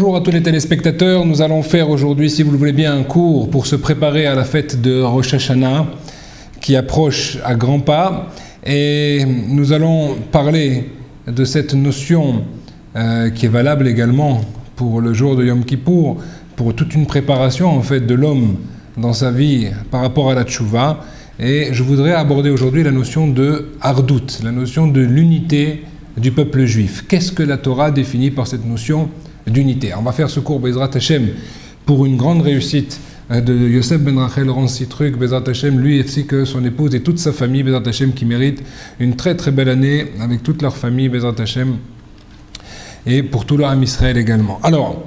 bonjour à tous les téléspectateurs. Nous allons faire aujourd'hui, si vous le voulez bien, un cours pour se préparer à la fête de Rosh Hashanah qui approche à grands pas. Et nous allons parler de cette notion qui est valable également pour le jour de Yom Kippour, pour toute une préparation en fait de l'homme dans sa vie par rapport à la tchouva. Et je voudrais aborder aujourd'hui la notion de Ardout, la notion de l'unité du peuple juif. Qu'est-ce que la Torah définit par cette notion d'unité? On va faire ce cours Bezrat Hashem pour une grande réussite de Yosef Ben Rachel Ron-Citruk, Bezrat Hashem, lui ainsi que son épouse et toute sa famille, Bezrat Hashem, qui méritent une très très belle année avec toute leur famille, Bezrat Hashem, et pour tout le Ham Israël également. Alors,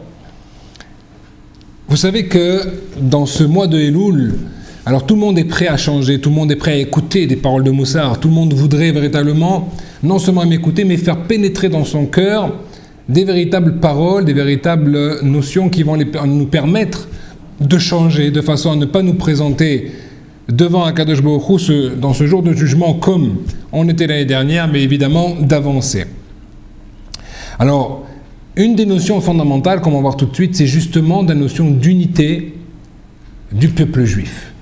vous savez que dans ce mois de Elul, alors tout le monde est prêt à changer, tout le monde est prêt à écouter des paroles de Moussar, tout le monde voudrait véritablement non seulement m'écouter, mais faire pénétrer dans son cœur des véritables paroles, des véritables notions qui vont nous permettre de changer, de façon à ne pas nous présenter devant Akadosh Baruch Hu dans ce jour de jugement comme on était l'année dernière, mais évidemment d'avancer. Alors, une des notions fondamentales qu'on va voir tout de suite, c'est justement la notion d'unité du peuple juif.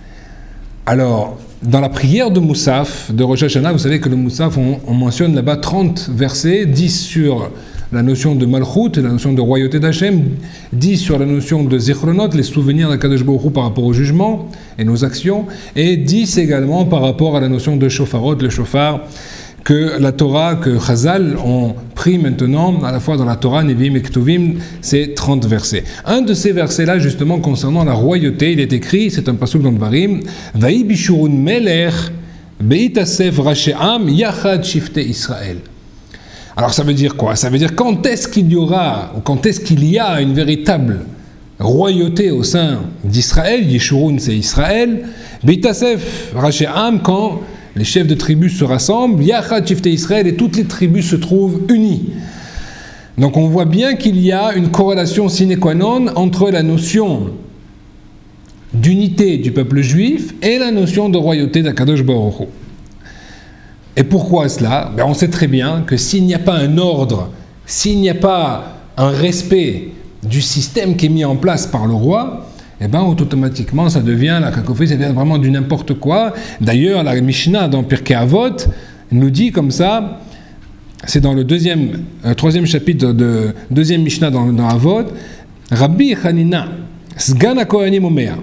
Alors, dans la prière de Moussaf, de Rosh Hashanah, vous savez que le Moussaf, on mentionne là-bas 30 versets, 10 sur la notion de Malchut, la notion de royauté d'Hachem, 10 sur la notion de Zichronot, les souvenirs d'Akadosh Baruch Hu par rapport au jugement et nos actions, et 10 également par rapport à la notion de Shofarot, le Shofar, que la Torah, que Chazal ont pris maintenant, à la fois dans la Torah, Nevi'im et Ketuvim, c'est 30 versets. Un de ces versets-là, justement, concernant la royauté, il est écrit, c'est un pasuk dans Dvarim, Vaï bishurun melech, beitasef rache'am, yachad shifte Israël. Alors ça veut dire quoi? Ça veut dire quand est-ce qu'il y aura, ou quand est-ce qu'il y a une véritable royauté au sein d'Israël, Yeshurun c'est Israël, beitasef rache'am, quand les chefs de tribus se rassemblent, Yachad Shifte Israël, et toutes les tribus se trouvent unies. Donc on voit bien qu'il y a une corrélation sine qua non entre la notion d'unité du peuple juif et la notion de royauté d'Akadosh Baruch Hu. Et pourquoi cela? On sait très bien que s'il n'y a pas un ordre, s'il n'y a pas un respect du système qui est mis en place par le roi, automatiquement, ça devient la cacophonie, ça devient vraiment du n'importe quoi. D'ailleurs, la Mishnah dans Pirkei Avot nous dit comme ça, c'est dans le troisième chapitre de deuxième Mishnah dans Avot, Rabbi Hanina, Sgan HaKohanim Omer,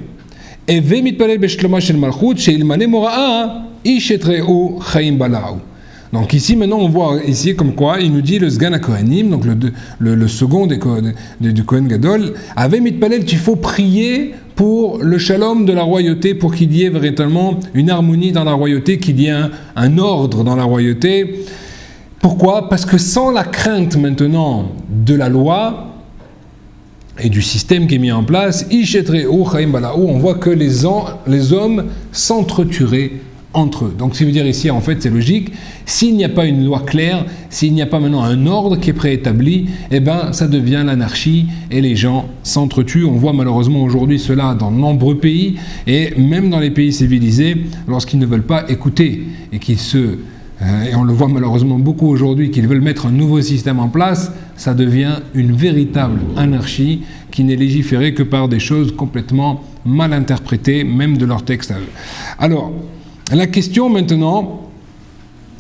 Eve mitpalel beshloma shel malchut, sheilmane mora'a, ish etreu chaim bala'u. Donc ici, maintenant, on voit ici comme quoi, il nous dit le Sgan HaKohanim, donc le second du Kohen Gadol, avait mitpalel, il faut prier pour le shalom de la royauté, pour qu'il y ait véritablement une harmonie dans la royauté, qu'il y ait un ordre dans la royauté. Pourquoi? Parce que sans la crainte maintenant de la loi et du système qui est mis en place, ish etreu chaim bala'u, on voit que les hommes s'entretueraient entre eux. Donc, ce qui veut dire ici, en fait, c'est logique. S'il n'y a pas une loi claire, s'il n'y a pas maintenant un ordre qui est préétabli, ça devient l'anarchie et les gens s'entretuent. On voit malheureusement aujourd'hui cela dans de nombreux pays et même dans les pays civilisés, lorsqu'ils ne veulent pas écouter et et on le voit malheureusement beaucoup aujourd'hui, qu'ils veulent mettre un nouveau système en place, ça devient une véritable anarchie qui n'est légiférée que par des choses complètement mal interprétées, même de leur texte à eux. Alors, la question maintenant,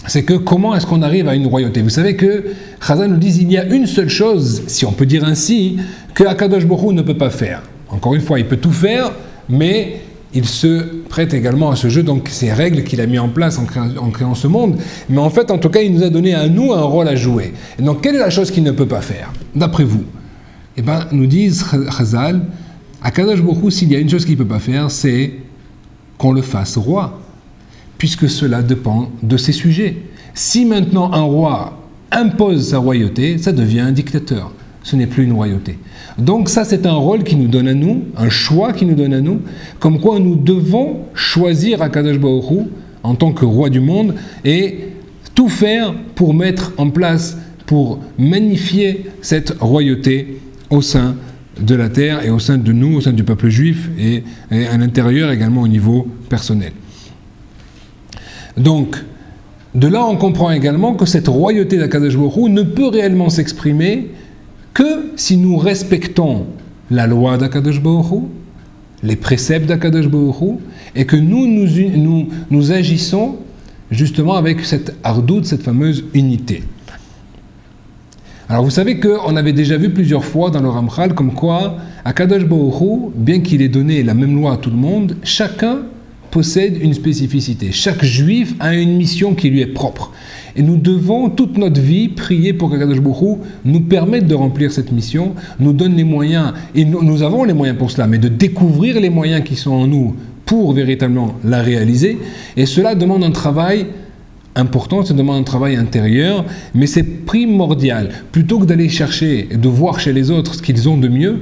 c'est que comment est-ce qu'on arrive à une royauté? Vous savez que Chazal nous dit il y a une seule chose, si on peut dire ainsi, que Akadosh Baruch Hu ne peut pas faire. Encore une fois, il peut tout faire, mais il se prête également à ce jeu, donc ces règles qu'il a mis en place en créant ce monde. Mais en fait, en tout cas, il nous a donné à nous un rôle à jouer. Et donc, quelle est la chose qu'il ne peut pas faire, d'après vous? Nous disent Chazal, Akadosh Baruch Hu, s'il y a une chose qu'il ne peut pas faire, c'est qu'on le fasse roi, puisque cela dépend de ses sujets. Si maintenant un roi impose sa royauté, ça devient un dictateur. Ce n'est plus une royauté. Donc ça, c'est un rôle qui nous donne à nous, un choix qui nous donne à nous, comme quoi nous devons choisir Akadosh Baruch Hu en tant que roi du monde et tout faire pour mettre en place, pour magnifier cette royauté au sein de la terre et au sein de nous, au sein du peuple juif et à l'intérieur également au niveau personnel. Donc, de là, on comprend également que cette royauté d'Akadosh Baruch Hu ne peut réellement s'exprimer que si nous respectons la loi d'Akadosh Baruch Hu, les préceptes d'Akadosh Baruch Hu, et que nous agissons justement avec cette ardoute, cette fameuse unité. Alors vous savez qu'on avait déjà vu plusieurs fois dans le Ramchal comme quoi Akadosh Baruch Hu, bien qu'il ait donné la même loi à tout le monde, chacun possède une spécificité. Chaque juif a une mission qui lui est propre. Et nous devons toute notre vie prier pour qu'Akadosh Baruch Hu nous permette de remplir cette mission, nous donne les moyens, et nous avons les moyens pour cela, mais de découvrir les moyens qui sont en nous pour véritablement la réaliser. Et cela demande un travail important, ça demande un travail intérieur, mais c'est primordial. Plutôt que d'aller chercher et de voir chez les autres ce qu'ils ont de mieux,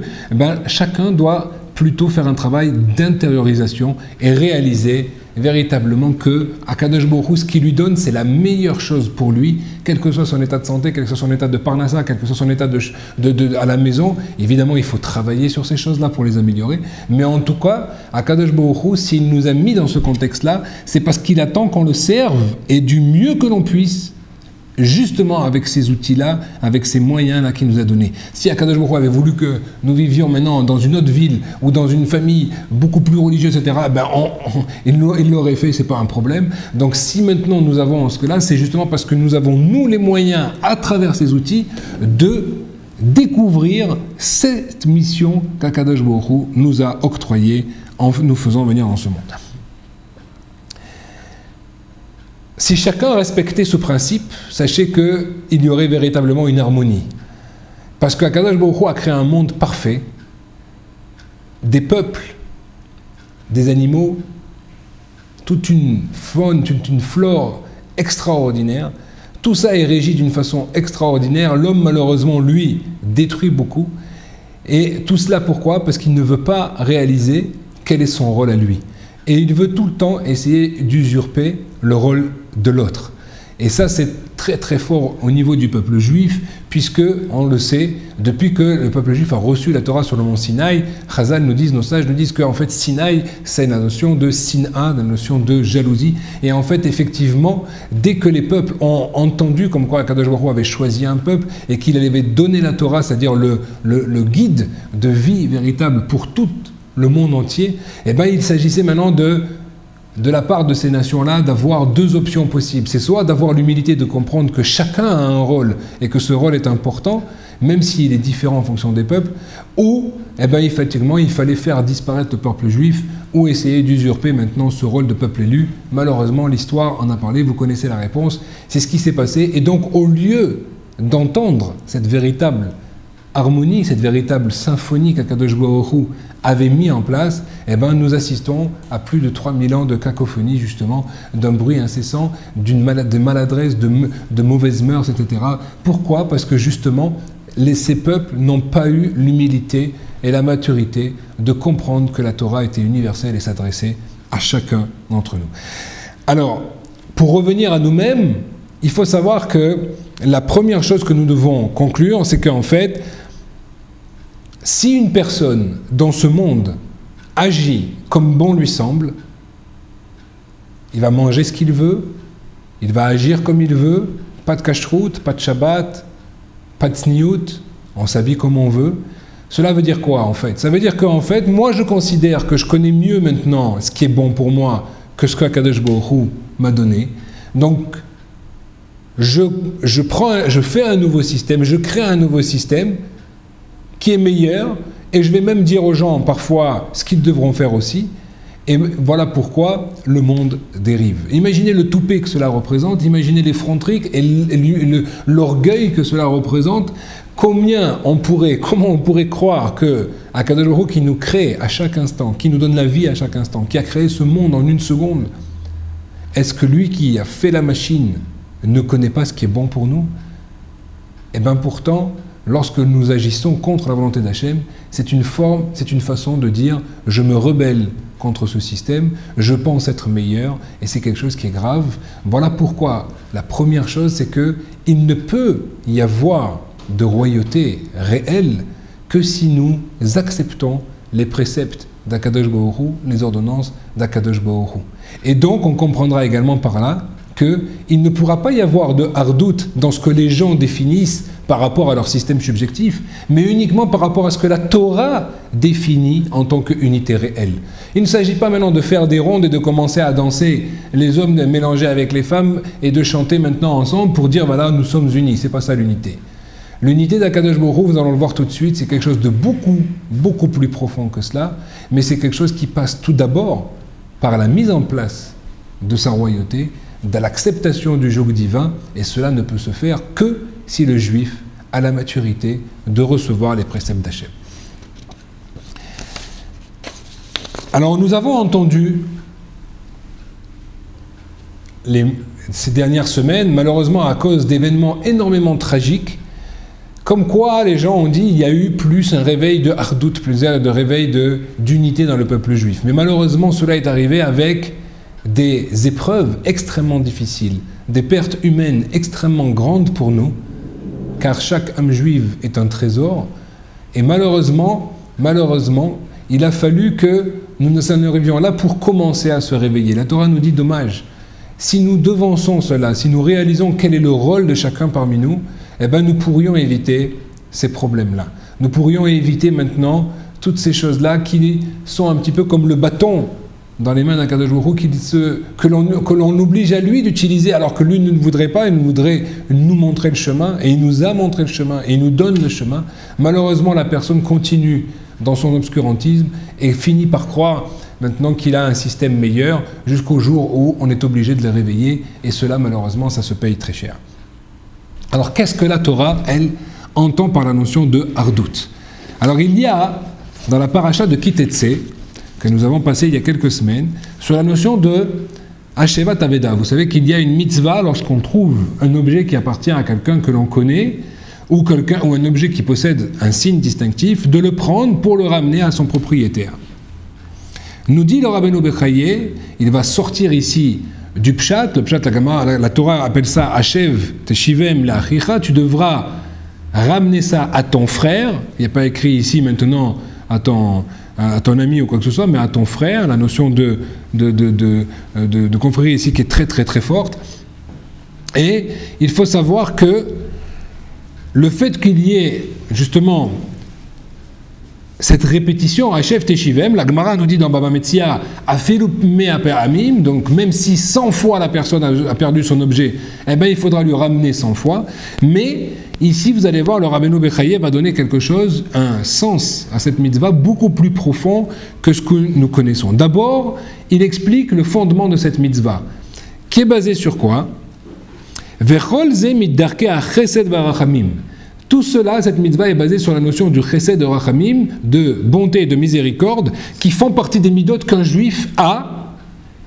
chacun doit plutôt faire un travail d'intériorisation et réaliser véritablement que Akadosh Baruch Hu, ce qu'il lui donne, c'est la meilleure chose pour lui, quel que soit son état de santé, quel que soit son état de parnassa, quel que soit son état à la maison. Évidemment, il faut travailler sur ces choses-là pour les améliorer. Mais en tout cas, Akadosh Baruch Hu, s'il nous a mis dans ce contexte-là, c'est parce qu'il attend qu'on le serve et du mieux que l'on puisse, justement avec ces outils-là, avec ces moyens-là qu'il nous a donnés. Si Akadosh Baruch Hu avait voulu que nous vivions maintenant dans une autre ville ou dans une famille beaucoup plus religieuse, etc., il l'aurait fait, c'est pas un problème. Donc si maintenant nous avons ce que là, c'est justement parce que nous avons, nous, les moyens, à travers ces outils, de découvrir cette mission qu'Akadosh Baruch Hu nous a octroyée en nous faisant venir dans ce monde. Si chacun respectait ce principe, sachez qu'il y aurait véritablement une harmonie. Parce qu'Akadosh Baruch Hu a créé un monde parfait, des peuples, des animaux, toute une faune, toute une flore extraordinaire. Tout ça est régi d'une façon extraordinaire. L'homme, malheureusement, lui, détruit beaucoup. Et tout cela, pourquoi? Parce qu'il ne veut pas réaliser quel est son rôle à lui. Et il veut tout le temps essayer d'usurper le rôle de l'autre. Et ça, c'est très très fort au niveau du peuple juif, puisque, on le sait, depuis que le peuple juif a reçu la Torah sur le mont Sinaï, Chazal nous disent, nos sages nous disent qu'en fait Sinaï, c'est la notion de Sin'a, la notion de jalousie. Et en fait, effectivement, dès que les peuples ont entendu comme quoi Akadosh Baruch Hu avait choisi un peuple et qu'il avait donné la Torah, c'est-à-dire le guide de vie véritable pour tout le monde entier, il s'agissait maintenant de la part de ces nations-là, d'avoir deux options possibles. C'est soit d'avoir l'humilité de comprendre que chacun a un rôle et que ce rôle est important, même s'il est différent en fonction des peuples, ou, effectivement, il fallait faire disparaître le peuple juif ou essayer d'usurper maintenant ce rôle de peuple élu. Malheureusement, l'histoire en a parlé, vous connaissez la réponse, c'est ce qui s'est passé. Et donc, au lieu d'entendre cette véritable harmonie, cette véritable symphonie qu'Akadosh Baruch Hu avait mis en place, nous assistons à plus de 3000 ans de cacophonie, justement, d'un bruit incessant, de maladresse, de mauvaises mœurs, etc. Pourquoi? Parce que justement, ces peuples n'ont pas eu l'humilité et la maturité de comprendre que la Torah était universelle et s'adressait à chacun d'entre nous. Alors, pour revenir à nous-mêmes, il faut savoir que la première chose que nous devons conclure, c'est qu'en fait, si une personne dans ce monde agit comme bon lui semble, il va manger ce qu'il veut, il va agir comme il veut, pas de kashrut, pas de shabbat, pas de sniout, on s'habille comme on veut. Cela veut dire quoi en fait? Ça veut dire qu'en fait, moi je considère que je connais mieux maintenant ce qui est bon pour moi que ce qu'Akadosh Baruch Hu m'a donné. Donc, je fais un nouveau système, je crée un nouveau système qui est meilleur, et je vais même dire aux gens parfois ce qu'ils devront faire aussi, et voilà pourquoi le monde dérive. Imaginez le toupet que cela représente, imaginez l'effronterie et l'orgueil que cela représente. Comment on pourrait croire que Akadosh Baruch Hu qui nous crée à chaque instant, qui nous donne la vie à chaque instant, qui a créé ce monde en une seconde, est-ce que lui qui a fait la machine ne connaît pas ce qui est bon pour nous? Pourtant, lorsque nous agissons contre la volonté d'Hachem, c'est une façon de dire « je me rebelle contre ce système, je pense être meilleur » et c'est quelque chose qui est grave. Voilà pourquoi la première chose, c'est qu'il ne peut y avoir de royauté réelle que si nous acceptons les préceptes d'Akadosh Baruch Hu, les ordonnances d'Akadosh Baruch Hu. Et donc on comprendra également par là qu'il ne pourra pas y avoir de hardout dans ce que les gens définissent par rapport à leur système subjectif, mais uniquement par rapport à ce que la Torah définit en tant qu'unité réelle. Il ne s'agit pas maintenant de faire des rondes et de commencer à danser, les hommes mélangés avec les femmes, et de chanter maintenant ensemble pour dire voilà, nous sommes unis. C'est pas ça l'unité. L'unité d'Akadosh Baruch Hu, vous allons le voir tout de suite, c'est quelque chose de beaucoup plus profond que cela, mais c'est quelque chose qui passe tout d'abord par la mise en place de sa royauté, de l'acceptation du joug divin, et cela ne peut se faire que si le juif a la maturité de recevoir les préceptes d'Hachem. Alors nous avons entendu ces dernières semaines, malheureusement à cause d'événements énormément tragiques, comme quoi les gens ont dit il y a eu plus un réveil de hardout, plus un réveil d'unité dans le peuple juif. Mais malheureusement cela est arrivé avec des épreuves extrêmement difficiles, des pertes humaines extrêmement grandes pour nous, car chaque âme juive est un trésor, et malheureusement, il a fallu que nous en arrivions là pour commencer à se réveiller. La Torah nous dit dommage, si nous devançons cela, si nous réalisons quel est le rôle de chacun parmi nous, eh bien nous pourrions éviter ces problèmes-là. Nous pourrions éviter maintenant toutes ces choses-là qui sont un petit peu comme le bâton dans les mains d'un Kadosh Baruch Hu que l'on oblige à lui d'utiliser alors que lui ne voudrait pas, il voudrait nous montrer le chemin, et il nous a montré le chemin, et il nous donne le chemin. Malheureusement, la personne continue dans son obscurantisme et finit par croire maintenant qu'il a un système meilleur jusqu'au jour où on est obligé de le réveiller, et cela malheureusement ça se paye très cher. Alors qu'est-ce que la Torah, elle, entend par la notion de hardout? Alors il y a dans la paracha de Kitetse, que nous avons passé il y a quelques semaines, sur la notion de Hashevat Aveda. Vous savez qu'il y a une mitzvah lorsqu'on trouve un objet qui appartient à quelqu'un que l'on connaît, ou un objet qui possède un signe distinctif, de le prendre pour le ramener à son propriétaire. Nous dit le Rabbeinu Bechaye, il va sortir ici du pshat, le pshat, la Torah appelle ça Hashev Teshivem Le'achicha, tu devras ramener ça à ton frère, il n'y a pas écrit ici maintenant à ton ami ou quoi que ce soit, mais à ton frère, la notion de confrérie ici qui est très forte. Et il faut savoir que le fait qu'il y ait justement cette répétition, Hashev Teshivem, la Gemara nous dit dans Baba Metzia, Afilu mea pe'amim, donc même si 100 fois la personne a perdu son objet, eh bien il faudra lui ramener 100 fois. Mais ici, vous allez voir, le Rabbeinu Bechaye va donner quelque chose, un sens à cette mitzvah beaucoup plus profond que ce que nous connaissons. D'abord, il explique le fondement de cette mitzvah, qui est basé sur quoi? Vechol ze mitdarke ha-chesed va-rachamim. Tout cela, cette mitzvah est basée sur la notion du chesed de rachamim, de bonté et de miséricorde, qui font partie des midot qu'un juif a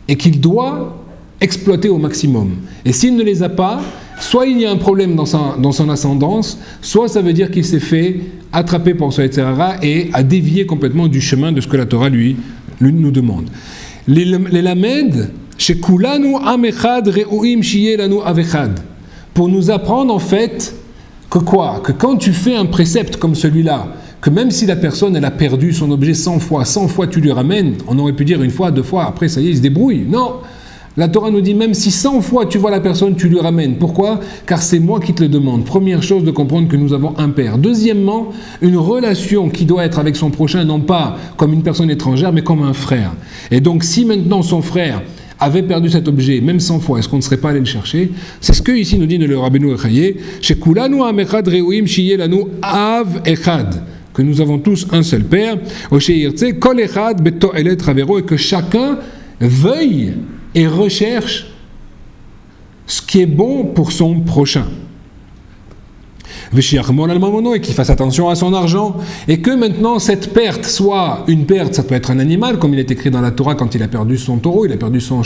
et qu'il doit exploiter au maximum. Et s'il ne les a pas, soit il y a un problème dans son ascendance, soit ça veut dire qu'il s'est fait attraper par son Yetzirah et a dévié complètement du chemin de ce que la Torah lui nous demande. Les lamed, chez Kulanu am echad re'uim shiye lanu avechad, pour nous apprendre en fait que quoi? Que quand tu fais un précepte comme celui-là, que même si la personne elle a perdu son objet 100 fois tu lui ramènes, on aurait pu dire une fois, 2 fois, après ça y est, il se débrouille. Non! La Torah nous dit même si 100 fois tu vois la personne, tu lui ramènes. Pourquoi? Car c'est moi qui te le demande. Première chose, de comprendre que nous avons un père. Deuxièmement, une relation qui doit être avec son prochain, non pas comme une personne étrangère, mais comme un frère. Et donc si maintenant son frère avait perdu cet objet, même 100 fois, est-ce qu'on ne serait pas allé le chercher? C'est ce que ici nous dit le Rabbeinu Bechaye, chez Kulanu am echad re'uim shiye lanu av echad, que nous avons tous un seul père, o she'yirtze kol echad beto'elet ravero, et que chacun veuille et recherche ce qui est bon pour son prochain. Et qu'il fasse attention à son argent, et que maintenant cette perte soit une perte, ça peut être un animal, comme il est écrit dans la Torah quand il a perdu son taureau, il a perdu son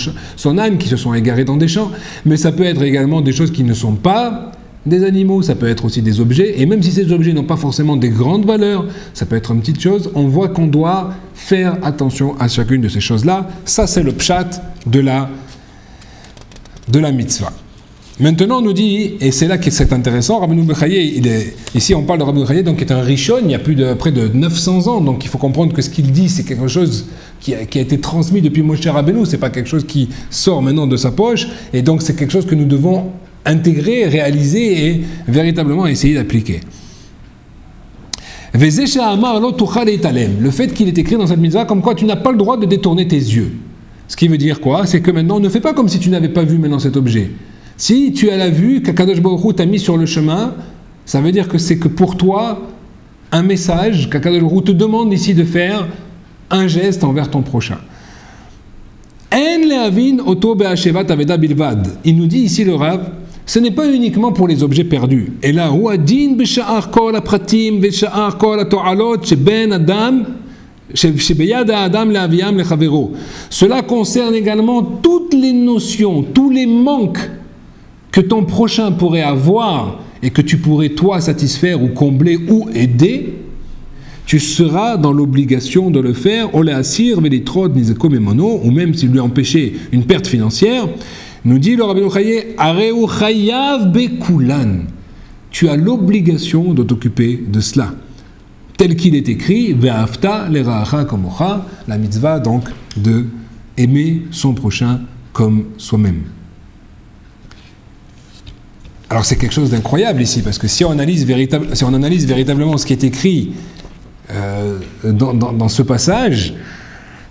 âne, qui se sont égarés dans des champs, mais ça peut être également des choses qui ne sont pas des animaux, ça peut être aussi des objets, et même si ces objets n'ont pas forcément des grandes valeurs, ça peut être une petite chose, on voit qu'on doit faire attention à chacune de ces choses-là. Ça c'est le pshat de la mitzvah. Maintenant, on nous dit, et c'est là que c'est intéressant, Rabbeinu Bechaye, ici on parle de Rabbeinu Bechaye, donc qui est un Rishon, il y a près de 900 ans, donc il faut comprendre que ce qu'il dit, c'est quelque chose qui a été transmis depuis Moshe Rabbeinu, c'est pas quelque chose qui sort maintenant de sa poche, et donc c'est quelque chose que nous devons intégrer, réaliser et véritablement essayer d'appliquer. Le fait qu'il est écrit dans cette mitzvah comme quoi tu n'as pas le droit de détourner tes yeux. Ce qui veut dire quoi? C'est que maintenant, ne fais pas comme si tu n'avais pas vu maintenant cet objet. Si tu as la vue qu'Akadosh Baruch Hu t'a mis sur le chemin, ça veut dire que c'est que pour toi, un message qu'Akadosh Baruch Hu te demande ici de faire un geste envers ton prochain. Il nous dit ici le Rav, ce n'est pas uniquement pour les objets perdus. Et là, cela concerne également toutes les notions, tous les manques que ton prochain pourrait avoir et que tu pourrais toi satisfaire ou combler ou aider. Tu seras dans l'obligation de le faire, ou même s'il lui a empêché une perte financière. Nous dit le Rabbi Yochaye, Areu chayav bekulan. Tu as l'obligation de t'occuper de cela. Tel qu'il est écrit, Ve'afta l'eracha kamocha, la mitzvah donc de aimer son prochain comme soi-même. Alors c'est quelque chose d'incroyable ici, parce que si on analyse véritablement ce qui est écrit dans ce passage,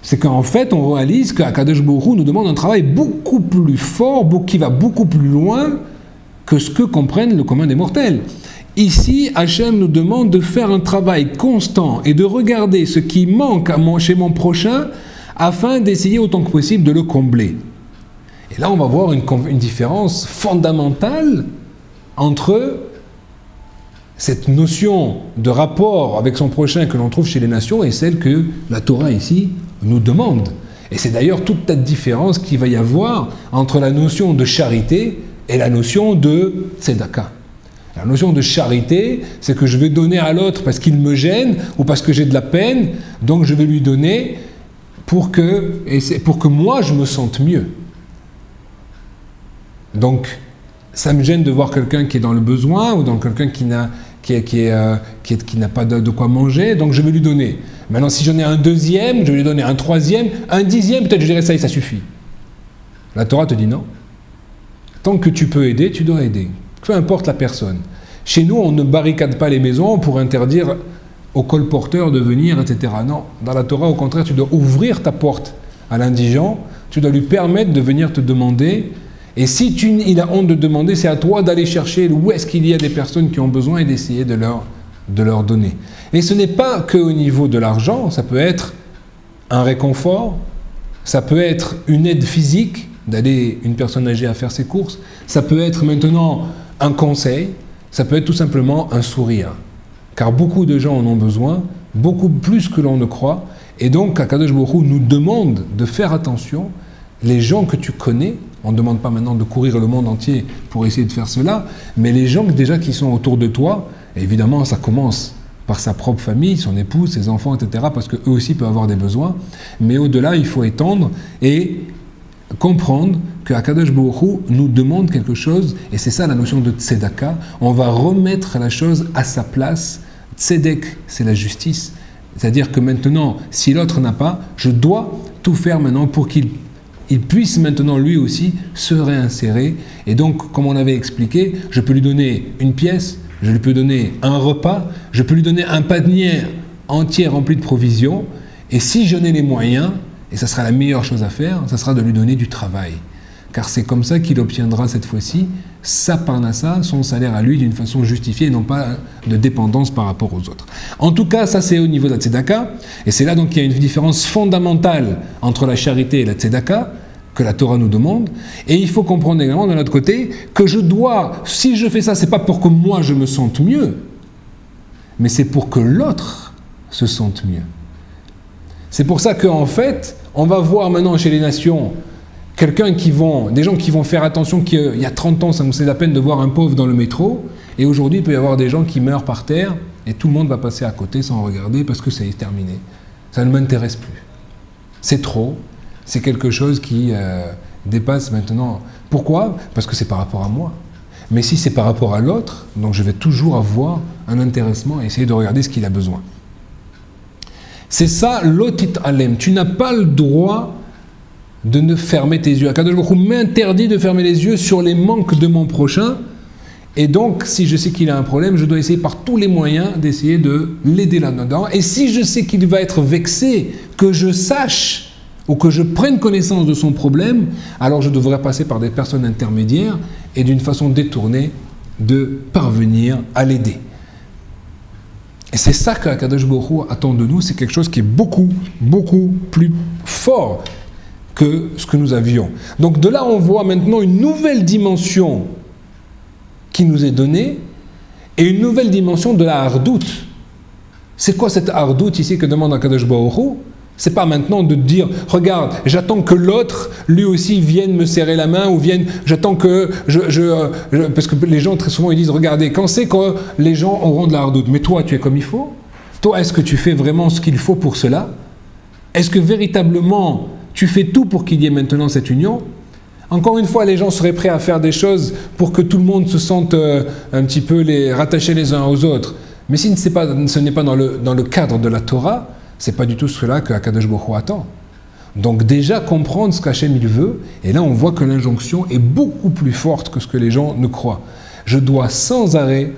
c'est qu'en fait on réalise qu'Akadosh Baruch Hu nous demande un travail beaucoup plus fort, qui va beaucoup plus loin que ce que comprennent le commun des mortels. Ici, Hachem nous demande de faire un travail constant et de regarder ce qui manque chez mon prochain afin d'essayer autant que possible de le combler. Et là on va voir une différence fondamentale entre cette notion de rapport avec son prochain que l'on trouve chez les nations et celle que la Torah ici nous demande. Et c'est d'ailleurs toute la différence qu'il va y avoir entre la notion de charité et la notion de tzedaka. La notion de charité, c'est que je vais donner à l'autre parce qu'il me gêne ou parce que j'ai de la peine, donc je vais lui donner pour que moi je me sente mieux. Donc, ça me gêne de voir quelqu'un qui est dans le besoin ou dans quelqu'un qui n'a pas de quoi manger, donc je vais lui donner. Maintenant, si j'en ai un deuxième, je vais lui donner un troisième, un dixième, peut-être je dirais ça et ça suffit. La Torah te dit non. Tant que tu peux aider, tu dois aider. Peu importe la personne. Chez nous, on ne barricade pas les maisons pour interdire aux colporteurs de venir, etc. Non, dans la Torah, au contraire, tu dois ouvrir ta porte à l'indigent, tu dois lui permettre de venir te demander. Et si il a honte de demander, c'est à toi d'aller chercher où est-ce qu'il y a des personnes qui ont besoin et d'essayer de leur donner. Et ce n'est pas qu'au niveau de l'argent, ça peut être un réconfort, ça peut être une aide physique, d'aller une personne âgée à faire ses courses, ça peut être maintenant un conseil, ça peut être tout simplement un sourire. Car beaucoup de gens en ont besoin, beaucoup plus que l'on ne croit, et donc Akadosh Baruch Hu nous demande de faire attention. Les gens que tu connais, on ne demande pas maintenant de courir le monde entier pour essayer de faire cela, mais les gens déjà qui sont autour de toi, évidemment ça commence par sa propre famille, son épouse, ses enfants, etc., parce qu'eux aussi peuvent avoir des besoins, mais au-delà il faut étendre et comprendre que Akadosh Baruch Hu nous demande quelque chose, et c'est ça la notion de tzedaka, on va remettre la chose à sa place. Tzedek, c'est la justice, c'est-à-dire que maintenant, si l'autre n'a pas, je dois tout faire maintenant pour qu'il puisse maintenant lui aussi se réinsérer. Et donc, comme on avait expliqué, je peux lui donner une pièce, je lui peux donner un repas, je peux lui donner un panier entier rempli de provisions, et si je n'ai les moyens, et ça sera la meilleure chose à faire, ça sera de lui donner du travail. Car c'est comme ça qu'il obtiendra cette fois-ci sa parnassa, son salaire à lui d'une façon justifiée et non pas de dépendance par rapport aux autres. En tout cas, ça c'est au niveau de la tzedaka, et c'est là donc qu'il y a une différence fondamentale entre la charité et la tzedaka que la Torah nous demande, et il faut comprendre également de l'autre côté que je dois, si je fais ça, c'est pas pour que moi je me sente mieux, mais c'est pour que l'autre se sente mieux. C'est pour ça qu'en fait, on va voir maintenant chez les nations des gens qui vont faire attention qu'il y a 30 ans, ça nous fait la peine de voir un pauvre dans le métro, et aujourd'hui il peut y avoir des gens qui meurent par terre, et tout le monde va passer à côté sans regarder parce que ça est terminé. Ça ne m'intéresse plus. C'est trop, c'est quelque chose qui dépasse maintenant Pourquoi? Parce que c'est par rapport à moi. Mais si c'est par rapport à l'autre, donc je vais toujours avoir un intéressement et essayer de regarder ce qu'il a besoin. C'est ça, l'otit alem. Tu n'as pas le droit de ne fermer tes yeux. Akadosh Baruch Hu m'interdit de fermer les yeux sur les manques de mon prochain. Et donc, si je sais qu'il a un problème, je dois essayer par tous les moyens d'essayer de l'aider là-dedans. Et si je sais qu'il va être vexé, que je sache ou que je prenne connaissance de son problème, alors je devrais passer par des personnes intermédiaires et d'une façon détournée de parvenir à l'aider. Et c'est ça qu'Akadosh Baruch Hu attend de nous, c'est quelque chose qui est beaucoup, beaucoup plus fort que ce que nous avions. Donc de là, on voit maintenant une nouvelle dimension qui nous est donnée et une nouvelle dimension de la hardout. C'est quoi cette hardout ici que demande Akadosh Baruch Hu? C'est pas maintenant de dire, regarde, j'attends que l'autre, lui aussi, vienne me serrer la main, ou vienne, j'attends que parce que les gens, très souvent, ils disent, regardez, quand c'est que les gens auront de la hardout, mais toi, tu es comme il faut? Toi, est-ce que tu fais vraiment ce qu'il faut pour cela? Est-ce que véritablement, tu fais tout pour qu'il y ait maintenant cette union? Encore une fois, les gens seraient prêts à faire des choses pour que tout le monde se sente un petit peu rattachés les uns aux autres. Mais si ce n'est pas dans le cadre de la Torah, c'est pas du tout cela que Akadosh Baruch Hu attend. Donc déjà comprendre ce qu'Hachem il veut, et là on voit que l'injonction est beaucoup plus forte que ce que les gens ne croient. Je dois sans arrêt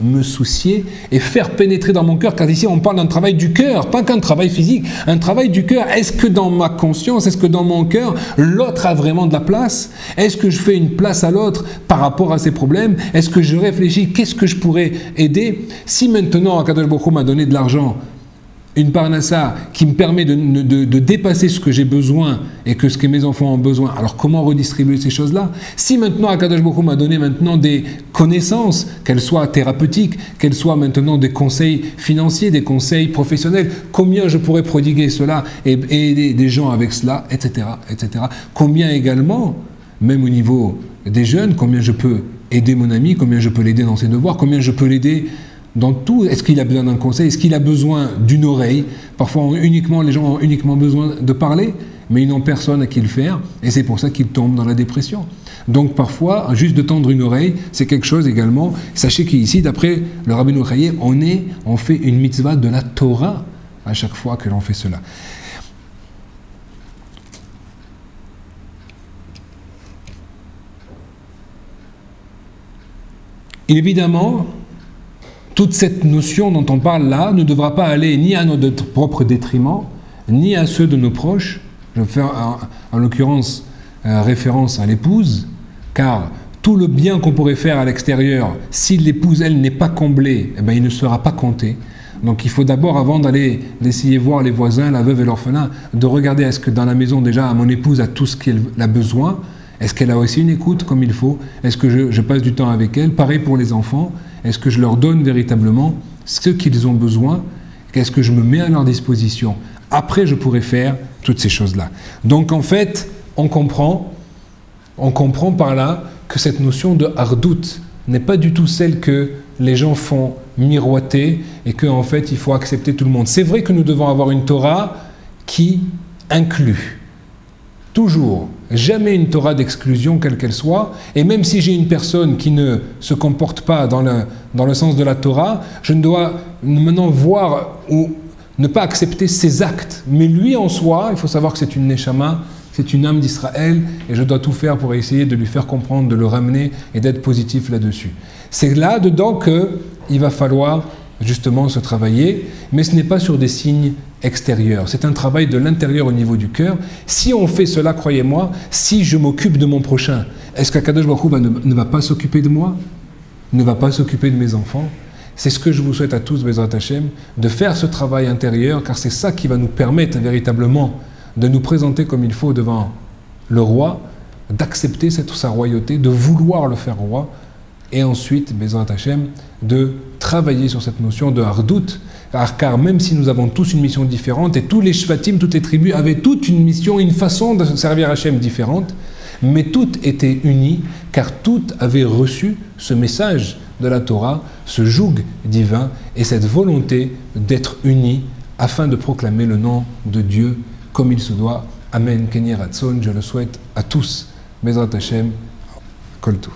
me soucier et faire pénétrer dans mon cœur, car ici on parle d'un travail du cœur, pas qu'un travail physique, un travail du cœur. Est-ce que dans ma conscience, est-ce que dans mon cœur, l'autre a vraiment de la place? Est-ce que je fais une place à l'autre par rapport à ses problèmes? Est-ce que je réfléchis, qu'est-ce que je pourrais aider? Si maintenant Akadosh Baruch Hu m'a donné de l'argent, une parnassa qui me permet de dépasser ce que j'ai besoin et que ce que mes enfants ont besoin, alors comment redistribuer ces choses-là? Si maintenant Akadosh Baruch Hu m'a donné maintenant des connaissances, qu'elles soient thérapeutiques, qu'elles soient maintenant des conseils financiers, des conseils professionnels, combien je pourrais prodiguer cela et aider des gens avec cela, etc., etc. Combien également, même au niveau des jeunes, combien je peux aider mon ami, combien je peux l'aider dans ses devoirs, combien je peux l'aider dans tout. Est-ce qu'il a besoin d'un conseil? Est-ce qu'il a besoin d'une oreille? Parfois, les gens ont uniquement besoin de parler, mais ils n'ont personne à qui le faire, et c'est pour ça qu'ils tombent dans la dépression. Donc parfois, juste de tendre une oreille, c'est quelque chose également. Sachez qu'ici, d'après le Rabbeinu Chaye, on fait une mitzvah de la Torah à chaque fois que l'on fait cela. Évidemment, toute cette notion dont on parle là ne devra pas aller ni à notre propre détriment, ni à ceux de nos proches. Je vais faire en l'occurrence référence à l'épouse, car tout le bien qu'on pourrait faire à l'extérieur, si l'épouse, elle, n'est pas comblée, eh bien, il ne sera pas compté. Donc il faut d'abord, avant d'essayer voir les voisins, la veuve et l'orphelin, de regarder est-ce que dans la maison déjà, mon épouse a tout ce qu'elle a besoin, est-ce qu'elle a aussi une écoute comme il faut, est-ce que je passe du temps avec elle, pareil pour les enfants. Est-ce que je leur donne véritablement ce qu'ils ont besoin? Qu'est-ce que je me mets à leur disposition? Après, je pourrais faire toutes ces choses-là. Donc, en fait, on comprend par là que cette notion de hardout n'est pas du tout celle que les gens font miroiter et qu'en fait, il faut accepter tout le monde. C'est vrai que nous devons avoir une Torah qui inclut. Toujours, jamais une Torah d'exclusion, quelle qu'elle soit, et même si j'ai une personne qui ne se comporte pas dans le sens de la Torah, je ne dois maintenant voir ou ne pas accepter ses actes. Mais lui en soi, il faut savoir que c'est une Neshama, c'est une âme d'Israël, et je dois tout faire pour essayer de lui faire comprendre, de le ramener et d'être positif là-dessus. C'est là-dedans qu'il va falloir justement se travailler, mais ce n'est pas sur des signes extérieurs, c'est un travail de l'intérieur au niveau du cœur. Si on fait cela, croyez-moi, si je m'occupe de mon prochain, est-ce qu'Akadosh Baruch Hu ne va pas s'occuper de moi? Ne va pas s'occuper de mes enfants? C'est ce que je vous souhaite à tous, Bezrat Hashem, de faire ce travail intérieur, car c'est ça qui va nous permettre véritablement de nous présenter comme il faut devant le roi, d'accepter sa royauté, de vouloir le faire roi, et ensuite, Bezrat Hashem, de travailler sur cette notion de hardout, car même si nous avons tous une mission différente, et tous les shvatim, toutes les tribus avaient toutes une mission, une façon de servir Hashem différente, mais toutes étaient unies, car toutes avaient reçu ce message de la Torah, ce joug divin, et cette volonté d'être unies afin de proclamer le nom de Dieu comme il se doit. Amen, Kenny Ratson, je le souhaite à tous Bezrat Hashem, Kol Tov.